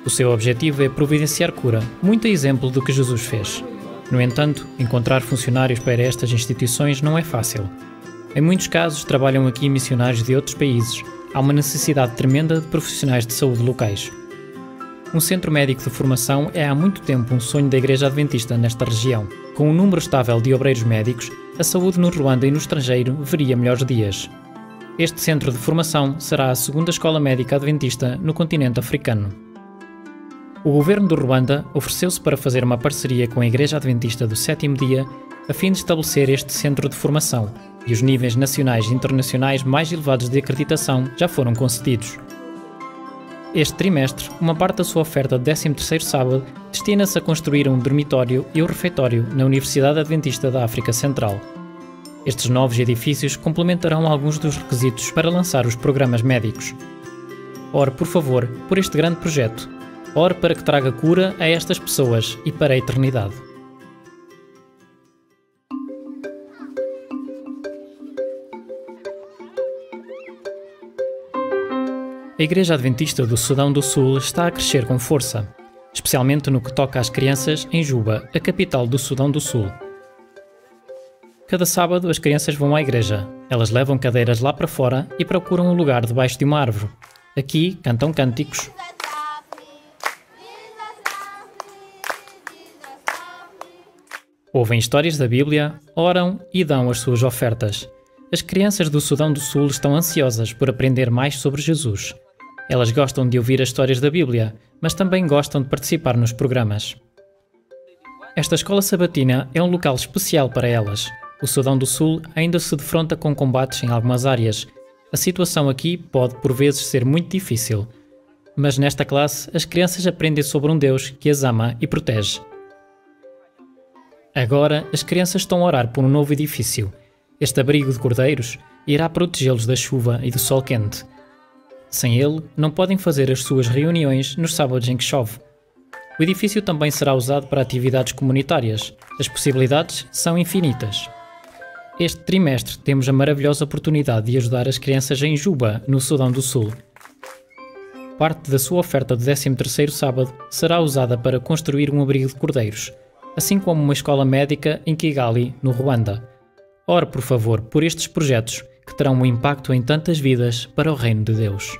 O seu objetivo é providenciar cura, muito a exemplo do que Jesus fez. No entanto, encontrar funcionários para estas instituições não é fácil. Em muitos casos, trabalham aqui missionários de outros países. Há uma necessidade tremenda de profissionais de saúde locais. Um centro médico de formação é há muito tempo um sonho da Igreja Adventista nesta região. Com um número estável de obreiros médicos, a saúde no Ruanda e no estrangeiro veria melhores dias. Este centro de formação será a segunda escola médica adventista no continente africano. O governo do Ruanda ofereceu-se para fazer uma parceria com a Igreja Adventista do Sétimo Dia a fim de estabelecer este centro de formação, e os níveis nacionais e internacionais mais elevados de acreditação já foram concedidos. Este trimestre, uma parte da sua oferta de 13º sábado destina-se a construir um dormitório e um refeitório na Universidade Adventista da África Central. Estes novos edifícios complementarão alguns dos requisitos para lançar os programas médicos. Ore, por favor, por este grande projeto. Ore para que traga cura a estas pessoas e para a eternidade. A Igreja Adventista do Sudão do Sul está a crescer com força, especialmente no que toca às crianças em Juba, a capital do Sudão do Sul. Cada sábado as crianças vão à igreja. Elas levam cadeiras lá para fora e procuram um lugar debaixo de uma árvore. Aqui cantam cânticos, ouvem histórias da Bíblia, oram e dão as suas ofertas. As crianças do Sudão do Sul estão ansiosas por aprender mais sobre Jesus. Elas gostam de ouvir as histórias da Bíblia, mas também gostam de participar nos programas. Esta escola sabatina é um local especial para elas. O Sudão do Sul ainda se defronta com combates em algumas áreas. A situação aqui pode, por vezes, ser muito difícil. Mas nesta classe, as crianças aprendem sobre um Deus que as ama e protege. Agora, as crianças estão a orar por um novo edifício. Este abrigo de cordeiros irá protegê-los da chuva e do sol quente. Sem ele, não podem fazer as suas reuniões nos sábados em que chove. O edifício também será usado para atividades comunitárias. As possibilidades são infinitas. Este trimestre temos a maravilhosa oportunidade de ajudar as crianças em Juba, no Sudão do Sul. Parte da sua oferta do 13º sábado será usada para construir um abrigo de cordeiros, assim como uma escola médica em Kigali, no Ruanda. Ore, por favor, por estes projetos que terão um impacto em tantas vidas para o reino de Deus.